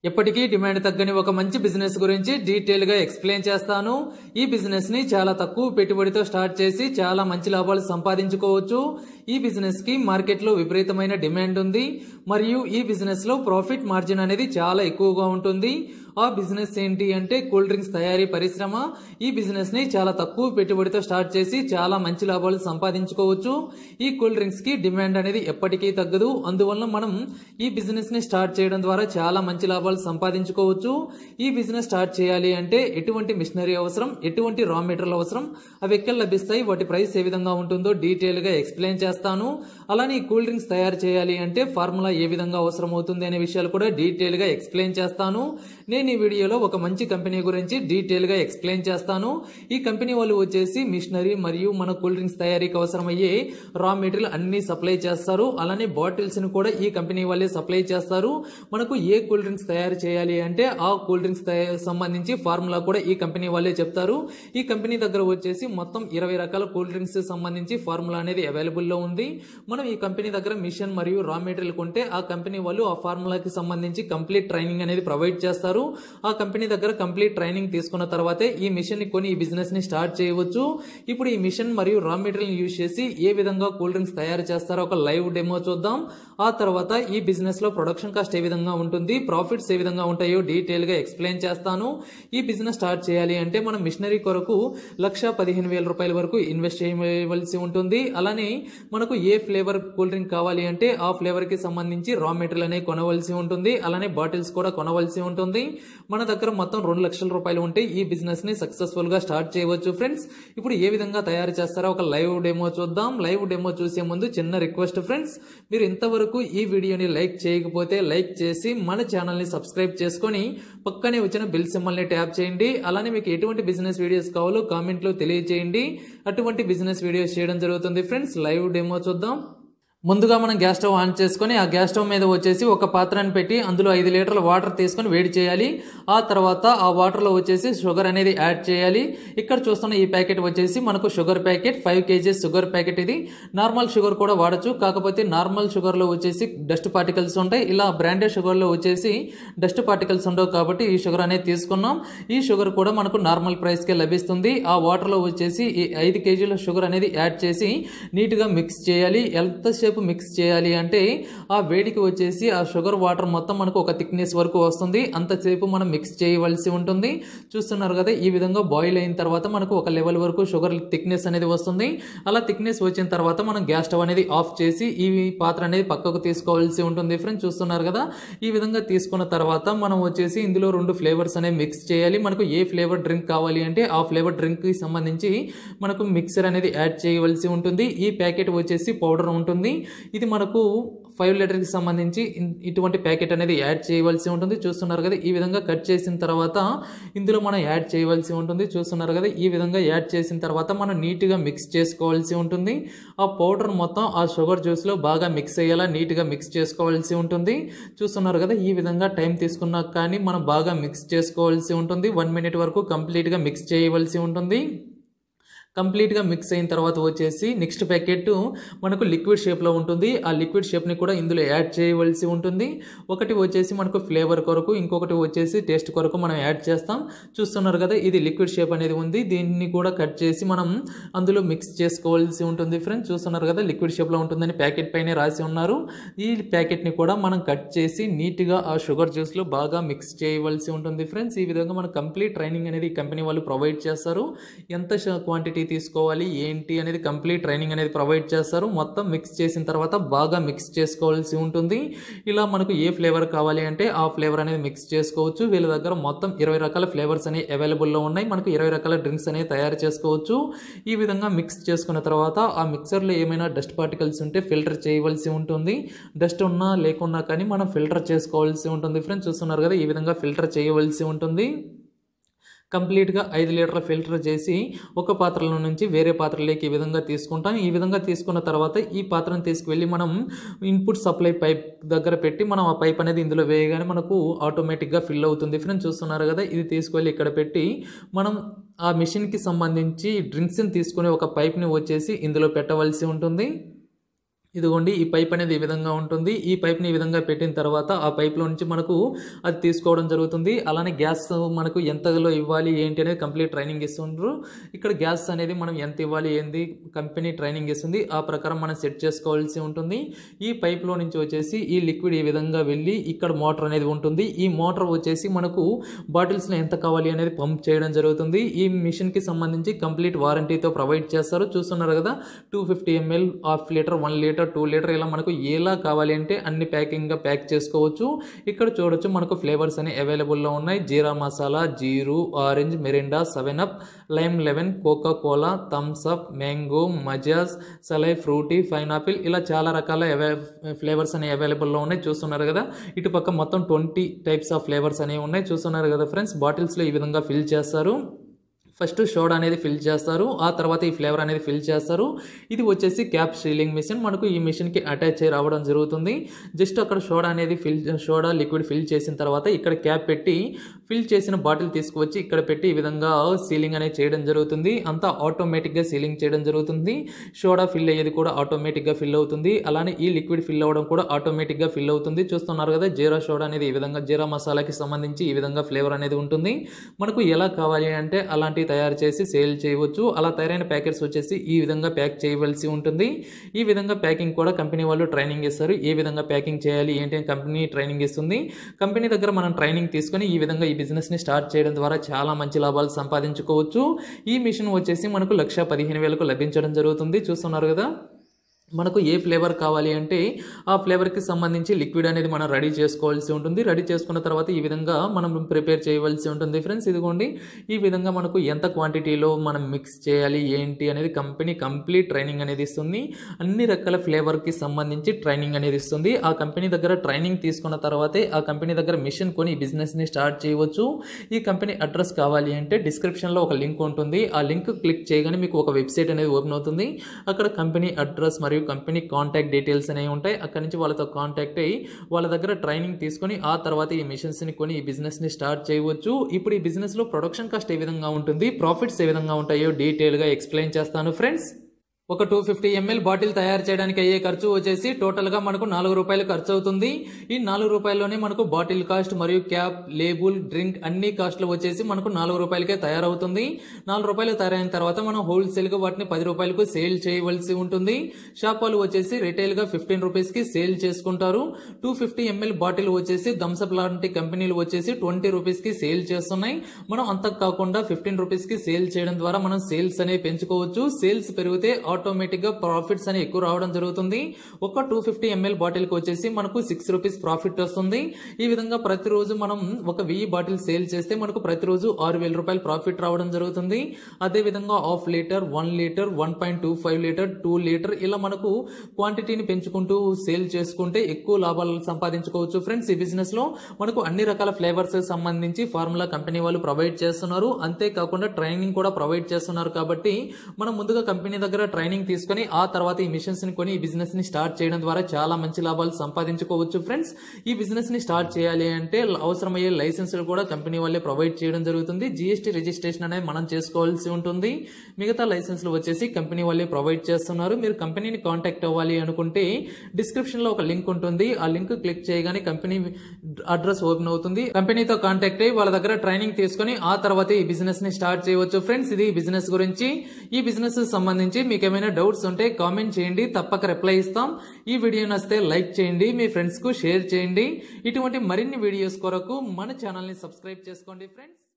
ఎప్పటికీ డిమాండ్ తగ్గని ఒక మంచి బిజినెస్ గురించి డీటెయిల్ గా ఎక్స్ప్లెయిన్ చేస్తాను. ఈ బిజినెస్ ని చాలా తక్కువ పెట్టుబడితో స్టార్ట్ చేసి చాలా మంచి లాభాలు సంపాదించుకోవచ్చు. ఈ బిజినెస్ కి మార్కెట్ లో విపరీతమైన డిమాండ్ ఉంది మరియు ఈ బిజినెస్ లో ప్రాఫిట్ మార్జిన్ అనేది చాలా ఎక్కువగా ఉంటుంది. ఆ బిజినెస్ ఏంటి అంటే కూల్ డ్రింక్స్ తయారీ పరిశ్రమ. ఈ బిజినెస్ ని చాలా తక్కువ పెట్టుబడితో స్టార్ట్ చేసి చాలా మంచి లాభాలు సంపాదించుకోవచ్చు. ఈ కూల్ డ్రింక్స్ కి డిమాండ్ అనేది ఎప్పటికీ తగ్గదు. అందువల్ల మనం ఈ బిజినెస్ ని స్టార్ట్ చేయడం ద్వారా చాలా మంచి లాభాలు సంపాదించుకోవచ్చు. ఈ బిజినెస్ స్టార్ట్ చేయాలి అంటే ఎటువంటి మిషనరీ అవసరం, ఎటువంటి రా మెటీరియల్ అవసరం, అవి ఎక్కడ లభిస్తాయి, వాటి ప్రైస్ ఏ విధంగా ఉంటుందో డీటెయిల్ గా ఎక్స్ప్లెయిన్ చేస్తాను. అలానే ఈ కూల్ డ్రింక్స్ తయారు చేయాలి అంటే ఫార్ములా ఏ విధంగా అవసరం అవుతుంది అనే విషయాలు కూడా డీటెయిల్ గా ఎక్స్ప్లెయిన్ చేస్తాను. నేను ఈ వీడియోలో ఒక మంచి కంపెనీ గురించి డీటెయిల్ గా ఎక్స్ప్లెయిన్ చేస్తాను. ఈ కంపెనీ వాళ్ళు వచ్చేసి మిషనరీ మరియు మన కూల్ డ్రింక్స్ తయారీకి అవసరమయ్యే రా మెటీరియల్ అన్ని సప్లై చేస్తారు. అలానే బాటిల్స్ ని కూడా ఈ కంపెనీ వాళ్ళే సప్లై చేస్తారు. మనకు ఏ కూల్ డ్రింక్స్ తయారు చేయాలి అంటే ఆ కూల్ డ్రింక్స్ సంబంధించి ఫార్ములా కూడా ఈ కంపెనీ వాళ్ళే చెప్తారు. ఈ కంపెనీ దగ్గర వచ్చేసి మొత్తం 20 రకాల కూల్ డ్రింక్స్ సంబంధించి ఫార్ములా అనేది అవైలబుల్ లో ఉంది. మనం ఈ కంపెనీ దగ్గర మిషన్ మరియు రా మెటీరియల్ కొంటే ఆ కంపెనీ వాళ్ళు ఆ ఫార్ములాకి సంబంధించి కంప్లీట్ ట్రైనింగ్ అనేది ప్రొవైడ్ చేస్తారు. ఆ కంపెనీ దగ్గర కంప్లీట్ ట్రైనింగ్ తీసుకున్న తర్వాతే ఈ మిషన్ ని కొని ఈ బిజినెస్ ని స్టార్ట్ చేయవచ్చు. ఇప్పుడు ఈ మిషన్ మరియు రా మెటీరియల్ యూజ్ చేసి ఏ విధంగా కూల్ డ్రింక్స్ తయారు చేస్తారో ఒక లైవ్ డెమో చూద్దాం. ఆ తర్వాత ఈ బిజినెస్ లో ప్రొడక్షన్ కాస్ట్ ఏ విధంగా ఉంటుంది, ప్రాఫిట్స్ ఏ విధంగా ఉంటాయో డీటెయిల్ గా ఎక్స్ప్లెయిన్ చేస్తాను. ఈ బిజినెస్ స్టార్ట్ చేయాలి అంటే మనం మిషనరీ కొరకు 1,15,000 రూపాయల వరకు ఇన్వెస్ట్ చేయవలసి ఉంటుంది. అలానే మనకు ఏ ఫ్లేవర్ కూల్ డ్రింక్ కావాలి అంటే ఆ ఫ్లేవర్ కి సంబంధించి రా మెటీరియల్ అనేది కొనవలసి ఉంటుంది. అలానే బాటిల్స్ కూడా కొనవలసి ఉంటుంది. మన దగ్గర మొత్తం 2 లక్షల రూపాయలు ఉంటే ఈ బిజినెస్ ని సక్సెస్ఫుల్ గా స్టార్ట్ చేయవచ్చు ఫ్రెండ్స్. ఇప్పుడు ఏ విధంగా తయారు చేస్తారో ఒక లైవ్ డెమో చూద్దాం. లైవ్ డెమో చూసే ముందు చిన్న రిక్వెస్ట్ ఫ్రెండ్స్, మీరు ఇంతవరకు ఈ వీడియోని లైక్ చేయకపోతే లైక్ చేసి మన ఛానల్ ని సబ్స్క్రైబ్ చేసుకొని పక్కనే వచ్చిన బెల్ సింబల్ ని ట్యాప్ చేయండి. అలానే మీకు ఎటువంటి బిజినెస్ వీడియోస్ కావాలో కామెంట్ లో తెలియజేయండి. అటువంటి బిజినెస్ వీడియోస్ చేయడం జరుగుతుంది ఫ్రెండ్స్. లైవ్ డెమో చూద్దాం. ముందుగా మనం గ్యాస్ స్టవ్ ఆన్ చేసుకుని ఆ గ్యాస్ స్టవ్ మీద వచ్చేసి ఒక పాత్రని పెట్టి అందులో 5 లీటర్ల వాటర్ తీసుకొని వేడి చేయాలి. ఆ తర్వాత ఆ వాటర్ లో వచ్చేసి షుగర్ అనేది యాడ్ చేయాలి. ఇక్కడ చూస్తున్న ఈ ప్యాకెట్ వచ్చేసి మనకు sugar packet 5 kg sugar packet. ఇది నార్మల్ షుగర్ కూడా వాడచ్చు, కాకపోతే నార్మల్ షుగర్ లో వచ్చేసి డస్ట్ పార్టికల్స్ ఉంటాయి. ఇలా బ్రాండెడ్ షుగర్ లో వచ్చేసి డస్ట్ పార్టికల్స్ ఉండవు కాబట్టి ఈ షుగర్ అనేది తీసుకున్నాం. ఈ షుగర్ కూడా మనకు నార్మల్ ప్రైస్ కే లభిస్తుంది. ఆ వాటర్ లో వచ్చేసి ఈ 5 kg షుగర్ అనేది యాడ్ చేసి నీట్ గా మిక్స్ చేయాలి. ఎంతసేపు మిక్స్ చేయాలి అంటే ఆ వేడికి వచ్చేసి ఆ షుగర్ వాటర్ మొత్తం మనకు ఒక థిక్నెస్ వరకు వస్తుంది. అంతసేపు మనం మిక్స్ చేయవలసి ఉంటుంది. చూస్తున్నారు కదా, ఈ విధంగా బాయిల్ అయిన తర్వాత మనకు ఒక లెవెల్ వరకు షుగర్ థిక్నెస్ అనేది వస్తుంది. అలా థిక్నెస్ వచ్చిన తర్వాత మనం గ్యాస్ స్టవ్ అనేది ఆఫ్ చేసి ఈ పాత్ర అనేది పక్కకు తీసుకోవాల్సి ఉంటుంది ఫ్రెండ్స్. చూస్తున్నారు కదా, ఈ విధంగా తీసుకున్న తర్వాత మనం వచ్చేసి ఇందులో 2 ఫ్లేవర్స్ అనేవి మిక్స్ చేయాలి. మనకు ఏ ఫ్లేవర్ డ్రింక్ కావాలి అంటే ఆ ఫ్లేవర్ డ్రింక్ కి సంబంధించి మనకు మిక్సర్ అనేది యాడ్ చేయవలసి ఉంటుంది. ఈ ప్యాకెట్ వచ్చేసి పౌడర్ ఉంటుంది. ఇది మనకు 5 లీటర్ కి సంబంధించి ఇటువంటి ప్యాకెట్ అనేది యాడ్ చేయవలసి ఉంటుంది. చూస్తున్నారు కదా, ఈ విధంగా కట్ చేసిన తర్వాత ఇందులో మనం యాడ్ చేయవలసి ఉంటుంది. చూస్తున్నారు కదా, ఈ విధంగా యాడ్ చేసిన తర్వాత మనం నీట్ గా మిక్స్ చేసుకోవాల్సి ఉంటుంది. ఆ పౌడర్ మొత్తం ఆ షుగర్ జ్యూస్ లో బాగా మిక్స్ అయ్యేలా నీట్ గా మిక్స్ చేసుకోవాల్సి ఉంటుంది. చూస్తున్నారు కదా, ఈ విధంగా టైం తీసుకున్నా కానీ మనం బాగా మిక్స్ చేసుకోవాల్సి ఉంటుంది. 1 మినిట్ వరకు కంప్లీట్ గా మిక్స్ చేయవలసి ఉంటుంది. కంప్లీట్ గా మిక్స్ అయిన తర్వాత వచ్చేసి నెక్స్ట్ ప్యాకెట్ మనకు లిక్విడ్ షేప్ లో ఉంటుంది. ఆ లిక్విడ్ షేప్ ని కూడా ఇందులో యాడ్ చేయవలసి ఉంటుంది. ఒకటి వచ్చేసి మనకు ఫ్లేవర్ కొరకు, ఇంకొకటి వచ్చేసి టేస్ట్ కొరకు మనం యాడ్ చేస్తాం. చూస్తున్నారు కదా, ఇది లిక్విడ్ షేప్ అనేది ఉంది. దీన్ని కూడా కట్ చేసి మనం అందులో మిక్స్ చేసుకోవాల్సి ఉంటుంది ఫ్రెండ్స్. చూస్తున్నారు కదా, లిక్విడ్ షేప్ లో ఉంటుందని ప్యాకెట్ పైన రాసి ఉన్నారు. ఈ ప్యాకెట్ ని కూడా మనం కట్ చేసి నీట్ గా ఆ షుగర్ జ్యూస్ లో బాగా మిక్స్ చేయవలసి ఉంటుంది ఫ్రెండ్స్. ఈ విధంగా మనకు కంప్లీట్ ట్రైనింగ్ అనేది కంపెనీ వాళ్ళు ప్రొవైడ్ చేస్తారు. ఎంత క్వాంటిటీ తీసుకోవాలి ఏంటి అనేది కంప్లీట్ ట్రైనింగ్ అనేది ప్రొవైడ్ చేస్తారు. మొత్తం మిక్స్ చేసిన తర్వాత బాగా మిక్స్ చేసుకోవాల్సి ఉంటుంది. ఇలా మనకు ఏ ఫ్లేవర్ కావాలి అంటే ఆ ఫ్లేవర్ అనేది మిక్స్ చేసుకోవచ్చు. వీళ్ళ దగ్గర మొత్తం 20 రకాల ఫ్లేవర్స్ అనేవి అవైలబుల్లో ఉన్నాయి. మనకు 20 రకాల డ్రింక్స్ అనేవి తయారు చేసుకోవచ్చు. ఈ విధంగా మిక్స్ చేసుకున్న తర్వాత ఆ మిక్సర్లో ఏమైనా డస్ట్ పార్టికల్స్ ఉంటే ఫిల్టర్ చేయవలసి ఉంటుంది. డస్ట్ ఉన్నా లేకున్నా కానీ మనం ఫిల్టర్ చేసుకోవాల్సి ఉంటుంది ఫ్రెండ్స్. చూస్తున్నారు కదా, ఈ విధంగా ఫిల్టర్ చేయవలసి ఉంటుంది. కంప్లీట్గా 5 లీటర్ల ఫిల్టర్ చేసి ఒక పాత్రలో నుంచి వేరే పాత్రలోకి ఈ విధంగా తీసుకుంటాం. ఈ విధంగా తీసుకున్న తర్వాత ఈ పాత్రను తీసుకువెళ్ళి మనం ఇన్పుట్ సప్లై పైప్ దగ్గర పెట్టి మనం ఆ పైప్ అనేది ఇందులో వేయగానే మనకు ఆటోమేటిక్గా ఫిల్ అవుతుంది ఫ్రెండ్స్. చూస్తున్నారు కదా, ఇది తీసుకువెళ్ళి ఇక్కడ పెట్టి మనం ఆ మిషన్కి సంబంధించి డ్రింక్స్ని తీసుకునే ఒక పైప్ని వచ్చేసి ఇందులో పెట్టవలసి ఉంటుంది. ఇదిగోండి ఈ పైప్ అనేది ఈ విధంగా ఉంటుంది. ఈ పైప్ని ఈ విధంగా పెట్టిన తర్వాత ఆ పైప్లో నుంచి మనకు అది తీసుకోవడం జరుగుతుంది. అలానే గ్యాస్ మనకు ఎంతలో ఇవ్వాలి ఏంటి అనేది కంప్లీట్ ట్రైనింగ్ ఇస్తుండ్రు. ఇక్కడ గ్యాస్ అనేది మనం ఎంత ఇవ్వాలి ఏంది కంపెనీ ట్రైనింగ్ ఇస్తుంది. ఆ ప్రకారం మనం సెట్ చేసుకోవాల్సి ఉంటుంది. ఈ పైప్లో నుంచి వచ్చేసి ఈ లిక్విడ్ ఈ విధంగా వెళ్ళి ఇక్కడ మోటార్ అనేది ఉంటుంది. ఈ మోటార్ వచ్చేసి మనకు బాటిల్స్లో ఎంత కావాలి అనేది పంప్ చేయడం జరుగుతుంది. ఈ మిషన్కి సంబంధించి కంప్లీట్ వారంటీతో ప్రొవైడ్ చేస్తారు. చూస్తున్నారు కదా 250 ml, half litre, 1 litre, 2 litre ఇలా మనకు ఎలా కావాలి అంటే అన్ని ప్యాకింగ్గా ప్యాక్ చేసుకోవచ్చు. ఇక్కడ చూడొచ్చు మనకు ఫ్లేవర్స్ అనేవి అవైలబుల్లో ఉన్నాయి. జీరా మసాలా, జీరు, orange, Mirinda, 7up, lime lemon, Coca Cola, Thums Up, mango, మజాజ్, సలై, ఫ్రూటీ, పైనాపిల్ ఇలా చాలా రకాల ఫ్లేవర్స్ అనేవి అవైలబుల్లో ఉన్నాయి. చూస్తున్నారు కదా ఇటు పక్క మొత్తం 20 టైప్స్ ఆఫ్ ఫ్లేవర్స్ అనేవి ఉన్నాయి. చూస్తున్నారు కదా ఫ్రెండ్స్, బాటిల్స్లో ఈ విధంగా ఫిల్ చేస్తారు. ఫస్ట్ సోడా అనేది ఫిల్ చేస్తారు, ఆ తర్వాత ఈ ఫ్లేవర్ అనేది ఫిల్ చేస్తారు. ఇది వచ్చేసి క్యాప్ సీలింగ్ మిషన్, మనకు ఈ మిషన్కి అటాచ్ అయి రావడం జరుగుతుంది. జస్ట్ అక్కడ సోడా అనేది సోడా లిక్విడ్ ఫిల్ చేసిన తర్వాత ఇక్కడ క్యాప్ పెట్టి ఫిల్ చేసిన బాటిల్ తీసుకువచ్చి ఇక్కడ పెట్టి ఈ విధంగా సీలింగ్ అనేది చేయడం జరుగుతుంది. అంతా ఆటోమేటిక్గా సీలింగ్ చేయడం జరుగుతుంది. సోడా ఫిల్ అయ్యేది కూడా ఆటోమేటిక్గా ఫిల్ అవుతుంది. అలానే ఈ లిక్విడ్ ఫిల్ అవ్వడం కూడా ఆటోమేటిక్గా ఫిల్ అవుతుంది. చూస్తున్నారు కదా జీరా సోడా అనేది ఈ విధంగా జీరా మసాలాకి సంబంధించి ఈ విధంగా ఫ్లేవర్ అనేది ఉంటుంది. మనకు ఎలా కావాలి అంటే అలాంటి తయారు చేసి సేల్ చేయవచ్చు. అలా తయారైన ప్యాకెట్స్ వచ్చేసి ఈ విధంగా ప్యాక్ చేయవలసి ఉంటుంది. ఈ విధంగా ప్యాకింగ్ కూడా కంపెనీ వాళ్ళు ట్రైనింగ్ ఇస్తారు. ఏ విధంగా ప్యాకింగ్ చేయాలి ఏంటి అని కంపెనీ ట్రైనింగ్ ఇస్తుంది. కంపెనీ దగ్గర మనం ట్రైనింగ్ తీసుకొని ఈ విధంగా ఈ బిజినెస్ని స్టార్ట్ చేయడం ద్వారా చాలా మంచి లాభాలు సంపాదించుకోవచ్చు. ఈ మిషన్ వచ్చేసి మనకు 1,15,000కు లభించడం జరుగుతుంది. చూస్తున్నారు కదా మనకు ఏ ఫ్లేవర్ కావాలి అంటే ఆ ఫ్లేవర్కి సంబంధించి లిక్విడ్ అనేది మనం రెడీ చేసుకోవాల్సి ఉంటుంది. రెడీ చేసుకున్న తర్వాత ఈ విధంగా మనం ప్రిపేర్ చేయవలసి ఉంటుంది. ఫ్రెండ్స్ ఇదిగోండి ఈ విధంగా మనకు ఎంత క్వాంటిటీలో మనం మిక్స్ చేయాలి ఏంటి అనేది కంపెనీ కంప్లీట్ ట్రైనింగ్ అనేది ఇస్తుంది. అన్ని రకాల ఫ్లేవర్కి సంబంధించి ట్రైనింగ్ అనేది ఇస్తుంది. ఆ కంపెనీ దగ్గర ట్రైనింగ్ తీసుకున్న తర్వాతే ఆ కంపెనీ దగ్గర మిషన్ కొని ఈ బిజినెస్ని స్టార్ట్ చేయవచ్చు. ఈ కంపెనీ అడ్రస్ కావాలి అంటే డిస్క్రిప్షన్లో ఒక లింక్ ఉంటుంది. ఆ లింక్ క్లిక్ చేయగానే మీకు ఒక వెబ్సైట్ అనేది ఓపెన్ అవుతుంది. అక్కడ కంపెనీ అడ్రస్ మరియు కంపెనీ కాంటాక్ట్ డీటెయిల్స్ అనేవి ఉంటాయి. అక్కడి నుంచి వాళ్ళతో కాంటాక్ట్ అయ్యి వాళ్ళ దగ్గర ట్రైనింగ్ తీసుకొని ఆ తర్వాత ఈ మిషన్స్ని కొని ఈ బిజినెస్ని స్టార్ట్ చేయవచ్చు. ఇప్పుడు ఈ బిజినెస్లో ప్రొడక్షన్ కాస్ట్ ఏ విధంగా ఉంటుంది, ప్రాఫిట్స్ ఏ విధంగా ఉంటాయో డీటెయిల్గా ఎక్స్ప్లెయిన్ చేస్తాను ఫ్రెండ్స్. ఒక 250 ml బాటిల్ తయారు చేయడానికి అయ్యే ఖర్చు వచ్చేసి టోటల్గా మనకు 4 రూపాయలు ఖర్చు అవుతుంది. ఈ 4 రూపాయల్లోనే మనకు బాటిల్ కాస్ట్ మరియు క్యాప్, లేబుల్, డ్రింక్ అన్ని కాస్ట్లు వచ్చేసి మనకు 4 రూపాయలకే తయారవుతుంది. 4 రూపాయలు తయారైన తర్వాత మనం హోల్సేల్గా వాటిని 10 రూపాయలకు సేల్ చేయవలసి ఉంటుంది. షాప్ వాళ్ళు వచ్చేసి రిటైల్గా 15 రూపీస్కి సేల్ చేసుకుంటారు. 250 ml బాటిల్ వచ్చేసి థమ్స్అప్ లాంటి కంపెనీలు వచ్చేసి 20 రూపీస్కి సేల్ చేస్తున్నాయి. మనం అంతకు కాకుండా 15 రూపీస్కి సేల్ చేయడం ద్వారా మనం సేల్స్ అనేవి పెంచుకోవచ్చు. సేల్స్ పెరిగితే ఆటోమేటిక్ గా ప్రాఫిట్స్ అనేవి ఎక్కువ రావడం జరుగుతుంది. ఒక 250 ml బాటిల్ కి వచ్చేసి మనకు 6 రూపీస్ ప్రాఫిట్ వస్తుంది. ఈ విధంగా ప్రతిరోజు మనం ఒక 1000 బాటిల్ సేల్ చేస్తే మనకు ప్రతిరోజు 6,000 రూపాయలు ప్రాఫిట్ రావడం జరుగుతుంది. అదే విధంగా half litre, 1 litre, 1.25 litre, 2 litre ఇలా మనకు క్వాంటిటీని పెంచుకుంటూ సేల్ చేసుకుంటే ఎక్కువ లాభాలు సంపాదించుకోవచ్చు. ఫ్రెండ్స్ ఈ బిజినెస్ లో మనకు అన్ని రకాల ఫ్లేవర్స్ సంబంధించి ఫార్ములా కంపెనీ వాళ్ళు ప్రొవైడ్ చేస్తున్నారు. అంతేకాకుండా ట్రైనింగ్ కూడా ప్రొవైడ్ చేస్తున్నారు. కాబట్టి మనం ముందుగా కంపెనీ దగ్గర ట్రైనింగ్ తీసుకొని ఆ తర్వాత ఈ మిషన్స్ ని కొని ఈ బిజినెస్ ని స్టార్ట్ చేయడం ద్వారా చాలా మంచి లాభాలు సంపాదించుకోవచ్చు. ఫ్రెండ్స్ ఈ బిజినెస్ ని స్టార్ట్ చేయాలి అంటే అవసరమయ్యే లైసెన్సులు కూడా కంపెనీ వాళ్ళే ప్రొవైడ్ చేయడం జరుగుతుంది. GST రిజిస్ట్రేషన్ అనేది మనం చేసుకోవాల్సి ఉంటుంది. మిగతా లైసెన్సులు వచ్చేసి కంపెనీ వాళ్ళే ప్రొవైడ్ చేస్తున్నారు. మీరు కంపెనీని కాంటాక్ట్ అవ్వాలి అనుకుంటే డిస్క్రిప్షన్ లో ఒక లింక్ ఉంటుంది. ఆ లింక్ క్లిక్ చేయగానే కంపెనీ అడ్రస్ ఓపెన్ అవుతుంది. కంపెనీతో కాంటాక్ట్ అయ్యి వాళ్ళ దగ్గర ట్రైనింగ్ తీసుకొని ఆ తర్వాత ఈ బిజినెస్ ని స్టార్ట్ చేయవచ్చు. ఫ్రెండ్స్ ఇది బిజినెస్ గురించి. ఈ బిజినెస్ సంబంధించి మీకు ఏమైనా డౌట్స్ ఉంటే కామెంట్ చేయండి, తప్పక రిప్లై ఇస్తాం. ఈ వీడియో నచ్చితే లైక్ చేయండి, మీ ఫ్రెండ్స్ కు షేర్ చేయండి. ఇటువంటి మరిన్ని వీడియోస్ కొరకు మన ఛానల్ ని సబ్స్క్రైబ్ చేసుకోండి ఫ్రెండ్స్.